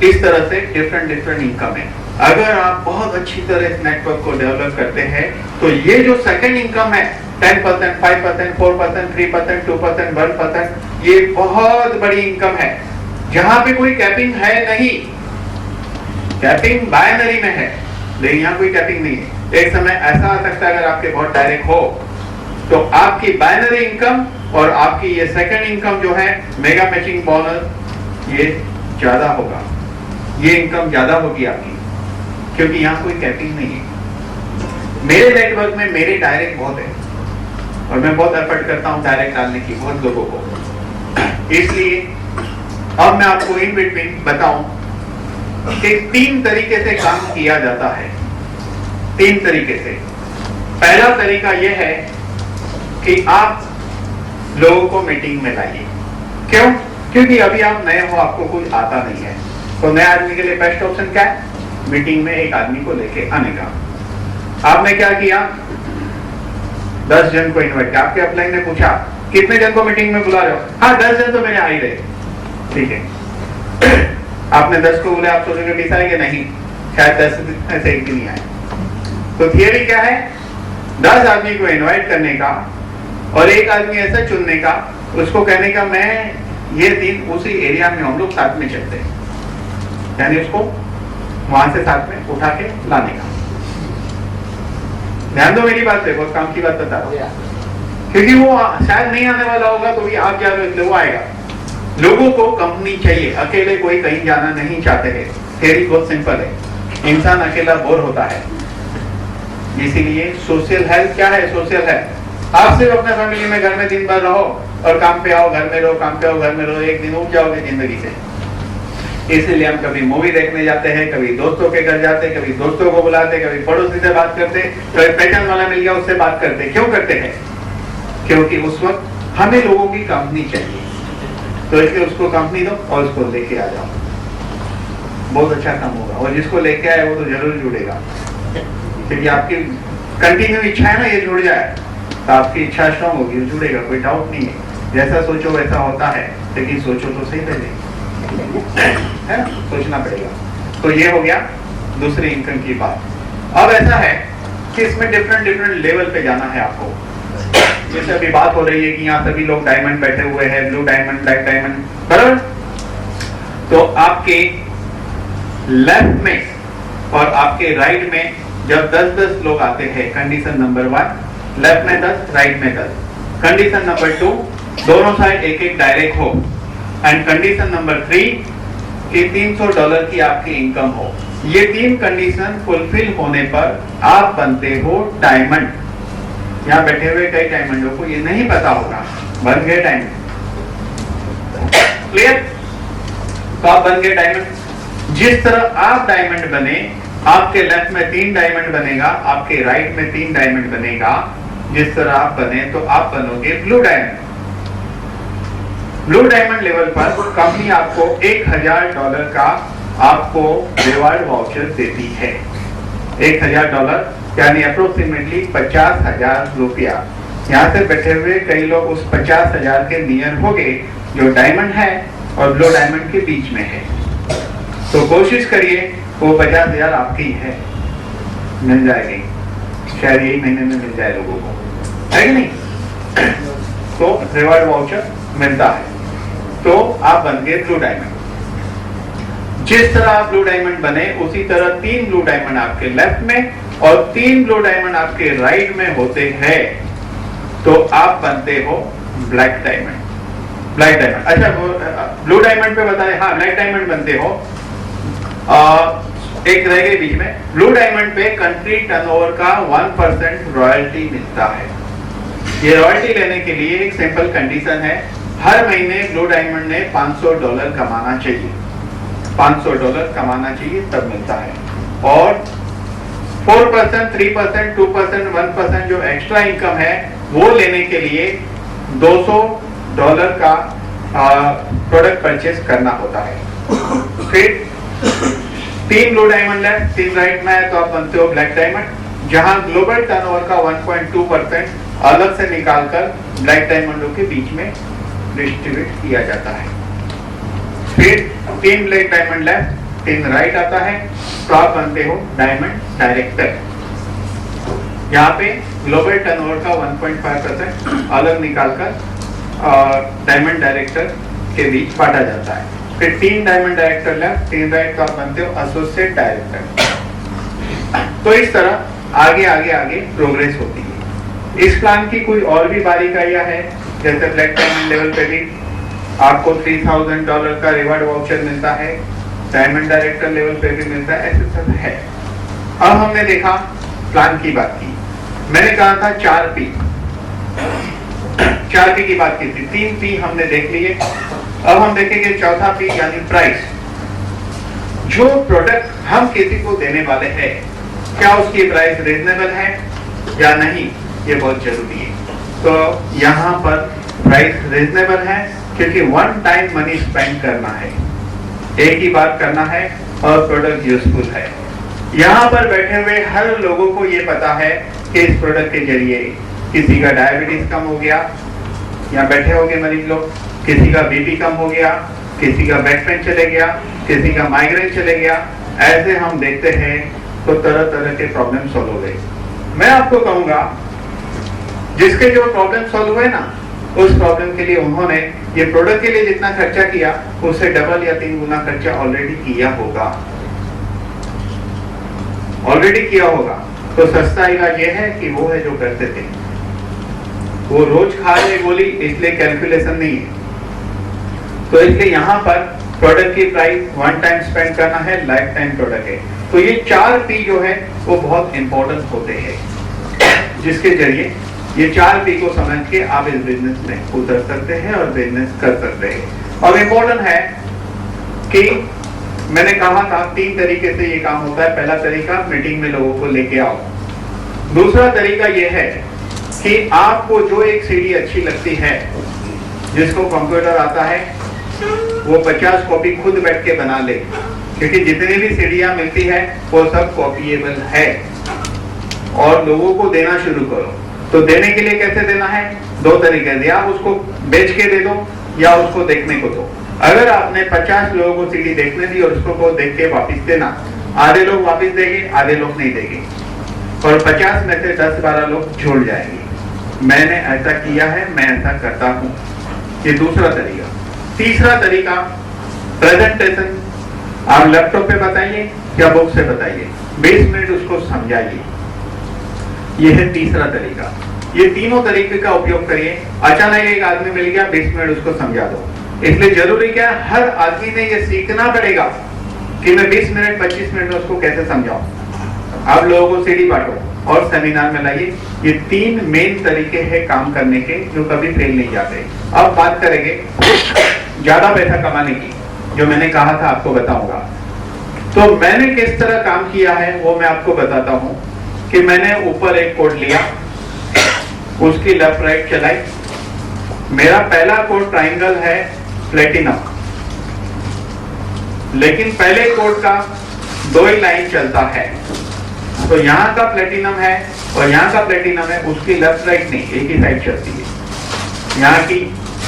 इस तरह से डिफरेंट इनकम है। अगर आप बहुत अच्छी तरह इस नेटवर्क को डेवलप करते हैं तो ये जो सेकंड इनकम है 10%, 5%, 4%, 3%, 2%, 1%, ये बहुत बड़ी इनकम है जहां पे कोई कैपिंग है नहीं। कैपिंग बाइनरी में है, लेकिन यहाँ कोई कैपिंग नहीं है। एक समय ऐसा आ सकता है अगर आपके बहुत डायरेक्ट हो तो आपकी बाइनरी इनकम और आपकी ये सेकंड इनकम जो है मेगा मैचिंग बोनस, ये ज्यादा होगा, ये इनकम ज्यादा होगी आपकी, क्योंकि यहाँ कोई कैपिंग नहीं है। मेरे नेटवर्क में मेरे डायरेक्ट बहुत है और मैं बहुत एफर्ट करता हूँ डायरेक्ट डालने की बहुत लोगों को। इसलिए अब मैं आपको इन बिटवीन बताऊं कि 3 तरीके से काम किया जाता है। 3 तरीके से। पहला तरीका यह है कि आप लोगों को मीटिंग में लाइए। क्यों? क्योंकि अभी आप नए हो, आपको कुछ आता नहीं है। तो नए आदमी के लिए बेस्ट ऑप्शन क्या है? मीटिंग में एक आदमी को लेके आने का। आपने क्या किया? 10 जन को इन्वाइट किया। आपके अपलाइन ने पूछा कितने जन को मीटिंग में बुला रहे हो? हाँ, 10 जन तो मेरे आ ही रहे। ठीक है। आपने 10 को बोले, आप सोचेंगे 20 आएंगे? नहीं, शायद 10 ऐसे एक भी नहीं आए। तो थियरी क्या है? 10 आदमी को इन्वाइट करने का, और एक आदमी ऐसा चुनने का, उसको कहने का मैं ये दिन उसी एरिया में हम लोग साथ में चलते हैं, यानी उसको वहां से साथ में उठा के लाने का। ध्यान दो मेरी बात पे, बहुत काम की बात बता रहा हूँ, क्योंकि वो शायद नहीं आने वाला होगा तो भी आप जा रहे हो, वो आएगा। लोगों को कंपनी चाहिए, अकेले कोई कहीं जाना नहीं चाहते हैं। थ्योरी बहुत सिंपल है, इंसान अकेला बोर होता है, इसीलिए सोशल हेल्थ क्या है? Social health. आप सिर्फ अपने फैमिली में घर में दिन भर रहो और काम पे आओ, घर में रहो, काम पे आओ, घर में रहो, एक दिन उठ जाओगे जिंदगी से। इसीलिए हम कभी मूवी देखने जाते हैं, कभी दोस्तों के घर जाते, कभी दोस्तों को बुलाते, कभी पड़ोसी से बात करते, कभी पहचान वाला मिल गया उससे बात करते। क्यों करते हैं? क्योंकि उस वक्त हमें लोगों की कंपनी चाहिए, तो इसलिए उसको कंपनी दो और उसको लेके आ जाओ, बहुत अच्छा काम होगा। और जिसको लेके आए वो तो जरूर जुड़ेगा, क्योंकि आपकी कंटिन्यू इच्छा है ना ये जुड़ जाए, तो आपकी इच्छा स्ट्रॉन्ग होगी, जुड़ेगा, कोई डाउट नहीं है। जैसा सोचो वैसा होता है, लेकिन सोचो तो सही पहले, है ना? सोचना पड़ेगा। तो ये हो गया दूसरी इनकम की बात। अब ऐसा है कि इसमें डिफरेंट लेवल पे जाना है आपको। जैसे अभी बात हो रही है कि यहाँ सभी लोग डायमंड बैठे हुए हैं, ब्लू डायमंड, ब्लैक डायमंड, बराबर। तो आपके लेफ्ट में और आपके राइट में जब 10-10 लोग आते हैं, कंडीशन नंबर 1, लेफ्ट में 10, राइट में 10। कंडीशन नंबर 2, दोनों साइड एक एक डायरेक्ट हो। एंड कंडीशन नंबर 3 कि $300 की आपकी इनकम हो। ये 3 कंडीशन फुलफिल होने पर आप बनते हो डायमंड। यहाँ बैठे हुए कई डायमंडों को ये नहीं पता होगा, बन गए डायमंड। क्लियर? तो आप बन गए डायमंड। जिस तरह आप डायमंड बने, आपके लेफ्ट में 3 डायमंड बनेगा, आपके राइट में 3 डायमंड बनेगा। जिस तरह आप बने तो आप बनोगे blue diamond. Blue diamond level पर कंपनी आपको $1000 का आपको रिवार्ड वाउचर देती है। $1000 यानी अप्रोक्सीमेटली 50,000 रुपया। यहाँ से बैठे हुए कई लोग उस 50,000 के नियर हो गए, जो डायमंड है और ब्लू डायमंड के बीच में है। तो कोशिश करिए वो 50,000 आपकी है, मिल जाएगी, शायद यही महीने में मिल जाए लोगों को, है कि नहीं? तो रिवार्ड वाउचर मिलता है, तो आप बन गए ब्लू डायमंड। जिस तरह आप ब्लू डायमंड बने, उसी तरह 3 ब्लू डायमंड आपके लेफ्ट में और 3 ब्लू डायमंड आपके राइट में होते हैं, तो आप बनते हो ब्लैक डायमंड। ब्लैक डायमंड, अच्छा ब्लू डायमंड पे बताए, हाँ ब्लैक डायमंड बनते हो। एक रह गई बीच में, ब्लू डायमंड पे कंट्री टर्नओवर का 1% रॉयल्टी मिलता है। ये रॉयल्टी लेने के लिए एक सिंपल कंडीशन है, हर महीने ब्लू डायमंड ने $500 कमाना चाहिए। $500 कमाना चाहिए तब मिलता है। और 4%, 3%, 2%, 1% जो एक्स्ट्रा इनकम है वो लेने के लिए $200 का प्रोडक्ट परचेस करना होता है। फिर 3 ब्लू डायमंड है, 3 राइट में है, तो आप बनते हो ब्लैक डायमंड, जहां ग्लोबल टर्नओवर का 1.2% अलग से निकालकर ब्लैक डायमंडों के बीच में डिस्ट्रीब्यूट किया जाता है। फिर 3 ब्लैक डायमंड लेफ्ट, 3 राइट आता है, तो आप बनते हो डायमंड डायरेक्टर। यहाँ पे ग्लोबल टर्नओवर का 1.5% अलग निकालकर डायमंड डायरेक्टर के बीच बांटा जाता है। फिर 3 डायमंड डायरेक्टर लेफ्ट, 3 राइट, तो आप बनते हो एसोसिएट डायरेक्टर। तो इस तरह आगे आगे आगे प्रोग्रेस होती है। इस प्लान की कोई और भी बारीकाइयां है, जैसे ब्लैक डायमंड लेवल पे भी आपको $3,000 का रिवार्ड वाउचर मिलता है, डायमंड डायरेक्टर लेवल पे भी मिलता है, ऐसे सब है। अब हमने देखा प्लान की बात की, मैंने कहा था 4P की बात की थी, 3P हमने देख लिए। अब हम देखेंगे चौथा P यानी प्राइस। जो प्रोडक्ट हम किसी को देने वाले हैं, क्या उसकी प्राइस रीजनेबल है या नहीं, ये बहुत जरूरी है। तो यहाँ पर प्राइस रीजनेबल है, क्योंकि 1 टाइम मनी स्पेंड करना है, एक ही बात करना है और प्रोडक्ट यूजफुल है। यहाँ पर बैठे हुए हर लोगों को ये पता है कि इस प्रोडक्ट के जरिए किसी का डायबिटीज कम हो गया, यहाँ बैठे होंगे मरीज लोग, किसी का बीपी कम हो गया, किसी का बैक पेन चले गया, किसी का माइग्रेन चले गया। ऐसे हम देखते हैं तो तरह तरह के प्रॉब्लम सॉल्व हो गए। मैं आपको कहूंगा जिसके जो प्रॉब्लम सॉल्व हुए ना, उस प्रॉब्लम के लिए उन्होंने ये प्रोडक्ट के लिए जितना खर्चा किया उससे डबल या 3 गुना खर्चा ऑलरेडी किया होगा, तो सस्ता इलाज ये है कि वो है जो करते थे, वो रोज खा रहे गोली, इसलिए कैलकुलेशन नहीं है। तो इसलिए यहाँ पर प्रोडक्ट की प्राइस वन टाइम स्पेंड करना है, लाइफ टाइम प्रोडक्ट है। तो ये 4 P जो है वो बहुत इंपॉर्टेंट होते हैं, जिसके जरिए ये 4 P को समझ के आप इस बिजनेस में उतर सकते हैं और बिजनेस कर सकते हैं। और इम्पोर्टेंट है कि मैंने कहा था 3 तरीके से ये काम होता है। पहला तरीका, मीटिंग में लोगों को लेके आओ। दूसरा तरीका ये है कि आपको जो एक सीडी अच्छी लगती है, जिसको कंप्यूटर आता है, वो 50 कॉपी खुद बैठ के बना ले, क्योंकि जितनी भी सीढ़ियां मिलती है वो सब कॉपीएबल है, और लोगों को देना शुरू करो। तो देने के लिए कैसे देना है? 2 तरीके हैं, या उसको बेच के दे दो या उसको देखने को दो। अगर आपने 50 लोगों को सीढ़ी देखने दी और उसको को देख के वापिस देना, आधे लोग वापिस देंगे, आधे लोग नहीं देंगे, और 50 में से 10-12 लोग छोड़ जाएंगे। मैंने ऐसा किया है, मैं ऐसा करता हूं। ये दूसरा तरीका। तीसरा तरीका, प्रेजेंटेशन आप लैपटॉप पे बताइए या बुक से बताइए, 20 मिनट उसको समझाइए। यह है तीसरा तरीका। ये तीनों तरीके का उपयोग करिए। अचानक एक आदमी मिल गया, 20 मिनट उसको समझा दो। इसलिए जरूरी क्या है, हर आदमी ने ये सीखना पड़ेगा कि मैं 20 मिनट 25 मिनट में उसको कैसे समझाऊं। आप लोगों को सीडी बांटो और सेमिनार में लाइए। ये 3 मेन तरीके हैं काम करने के, जो कभी फेल नहीं जाते। अब बात करेंगे ज्यादा पैसा कमाने की, जो मैंने कहा था आपको बताऊंगा। तो मैंने किस तरह काम किया है वो मैं आपको बताता हूं। कि मैंने ऊपर एक कोड लिया, उसकी लेफ्ट राइट चलाई। मेरा पहला कोड ट्राइंगल है प्लेटिनम, लेकिन पहले कोड का 2 ही लाइन चलता है। तो यहाँ का प्लेटिनम है और यहाँ का प्लेटिनम है, उसकी लेफ्ट राइट नहीं, एक ही साइड चलती है। यहाँ की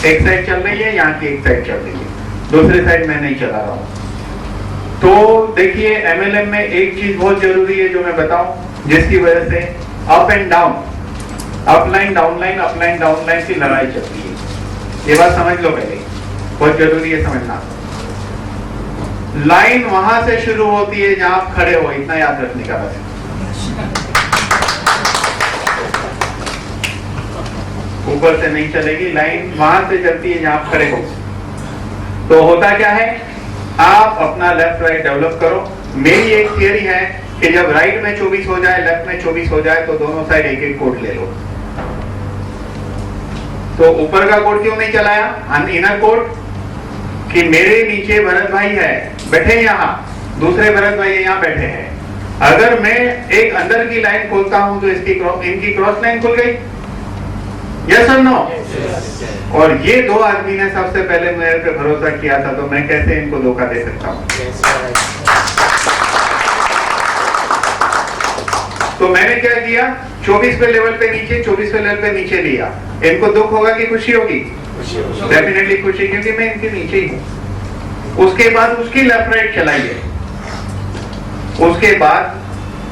एक साइड चल रही है, यहाँ की एक साइड चल रही है, दूसरी साइड मैं नहीं चला रहा हूँ। तो देखिए MLM में एक चीज बहुत जरूरी है जो मैं बताऊं, जिसकी वजह से up and down, upline downline, upline downline की लड़ाई चलती है। ये बात समझ लो पहले, बहुत जरूरी है समझना। लाइन वहां से शुरू होती है जहां आप खड़े हो, इतना याद रखने का बस। ऊपर से नहीं चलेगी लाइन, वहां से चलती है जहां आप खड़े हो। तो होता क्या है, आप अपना लेफ्ट राइट डेवलप करो। मेरी एक थियरी है कि जब राइट में 24 हो जाए, लेफ्ट में 24 हो जाए, तो दोनों साइड एक एक कोड ले लो। तो ऊपर का कोड क्यों नहीं चलाया, इनर कोड, कि मेरे नीचे भरत भाई है, बैठे यहाँ, दूसरे भरत भाई यहाँ बैठे हैं। अगर मैं एक अंदर की लाइन खोलता हूं तो इनकी क्रॉस लाइन खुल गई, यस और नो? और ये 2 आदमी ने सबसे पहले मेरे पे भरोसा किया था, तो मैं कैसे इनको धोखा दे सकता हूं? तो मैंने क्या किया, 24वें लेवल पे नीचे, 24वें लेवल पे नीचे लिया। इनको दुख होगा कि खुशी होगी? डेफिनेटली खुशी, क्योंकि मैं इनके नीचे ही हूं। उसके बाद उसकी लेफ्ट राइट चलाइए। उसके बाद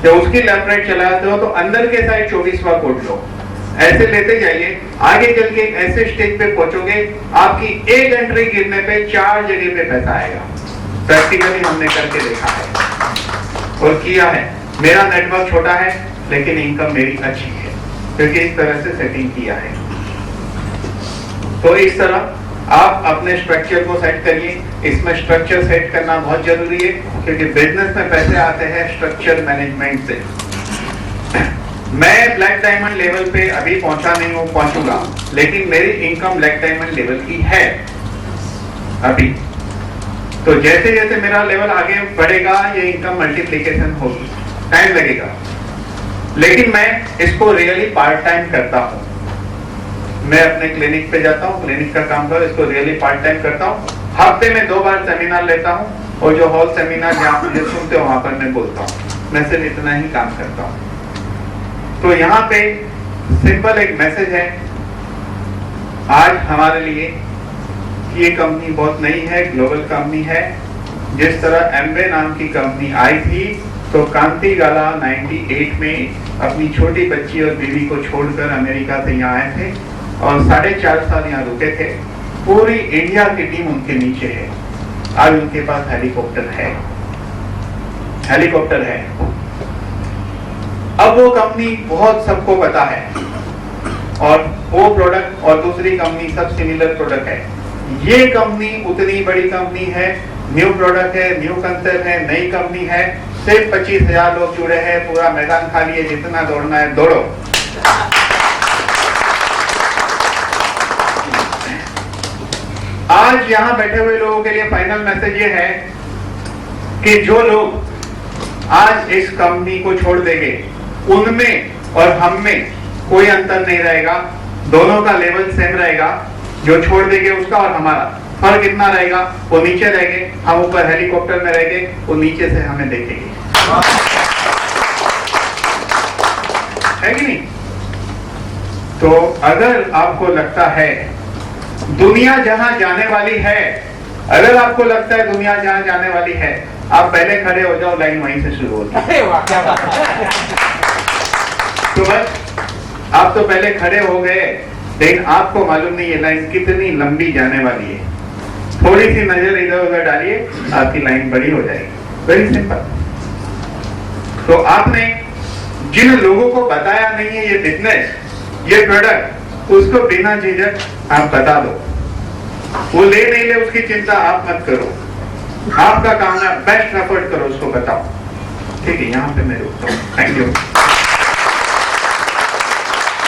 जब उसकी लेफ्ट राइट चलाते हो तो अंदर के साइड 24वां कोड लो, ऐसे लेते जाइए। आगे चल के एक ऐसे स्टेज पे पहुंचोगे, आपकी एक एंट्री गिरने पे 4 जगह पे पैसा आएगा। प्रैक्टिकली हमने करके देखा है और किया है। मेरा नेटवर्क छोटा है लेकिन इनकम मेरी अच्छी है, क्योंकि इस तरह से सेटिंग किया है। तो इस तरह आप अपने स्ट्रक्चर को सेट करिए। इसमें स्ट्रक्चर सेट करना बहुत जरूरी है, क्योंकि बिजनेस में पैसे आते हैं स्ट्रक्चर मैनेजमेंट से। मैं ब्लैक डायमंड लेवल पे अभी पहुंचा नहीं हूं, पहुंचूंगा, लेकिन मेरी इनकम ब्लैक डायमंड लेवल की है अभी। तो जैसे जैसे मेरा लेवल आगे बढ़ेगा, ये इनकम मल्टीप्लिकेशन होगी, टाइम लगेगा। लेकिन मैं इसको रियली पार्ट टाइम करता हूं। मैं अपने क्लिनिक पे जाता हूं, क्लिनिक का काम कर, इसको रियली पार्ट टाइम करता हूं। हफ्ते में 2 बार सेमिनार लेता हूं, और जो हॉल सेमिनार जहां मुझे सुनते हो वहां पर मैं बोलता हूं। मैं सिर्फ इतना ही काम करता हूं। तो यहाँ पे सिंपल एक मैसेज है आज हमारे लिए कि ये कंपनी बहुत नई है, ग्लोबल कंपनी है। जिस तरह एम्बे नाम की कंपनी आई थी तो कांति गाला 98 में अपनी छोटी बच्ची और बीवी को छोड़कर अमेरिका से यहाँ आए थे और 4.5 साल यहाँ रुके थे। पूरी इंडिया की टीम उनके नीचे है। आज उनके पास हेलीकॉप्टर है। अब वो कंपनी बहुत सबको पता है और वो प्रोडक्ट और दूसरी कंपनी सब सिमिलर प्रोडक्ट है। ये कंपनी उतनी बड़ी कंपनी है, न्यू प्रोडक्ट है, न्यू कंसेप्ट है, नई कंपनी है, सिर्फ 25,000 लोग जुड़े हैं, पूरा मैदान खाली है, जितना दौड़ना है दौड़ो। आज यहाँ बैठे हुए लोगों के लिए फाइनल मैसेज ये है कि जो लोग आज इस कंपनी को छोड़ देंगे, उनमें और हम में कोई अंतर नहीं रहेगा, दोनों का लेवल सेम रहेगा। जो छोड़ देंगे उसका और हमारा फर्क इतना रहेगा, वो नीचे रहेंगे, हम ऊपर हेलीकॉप्टर में रहेंगे, वो नीचे से हमें देखेंगे, है कि नहीं? तो अगर आपको लगता है दुनिया जहां जाने वाली है, अगर आपको लगता है दुनिया जहां जाने वाली है, आप पहले खड़े हो जाओ, लाइन वहीं से शुरू होती है। तो बस आप तो पहले खड़े हो गए, लेकिन आपको मालूम नहीं ये लाइन कितनी लंबी जाने वाली है। थोड़ी सी नजर इधर उधर डालिए, आपकी लाइन बड़ी हो जाएगी। Very simple. तो आपने जिन लोगों को बताया नहीं है ये बिजनेस, ये प्रोडक्ट, उसको बिना झिझक आप बता दो। वो ले नहीं ले उसकी चिंता आप मत करो, आपका काम है बेस्ट एफर्ट करो, उसको बताओ। ठीक है, यहाँ पे मैं रुकता हूँ। Thank you.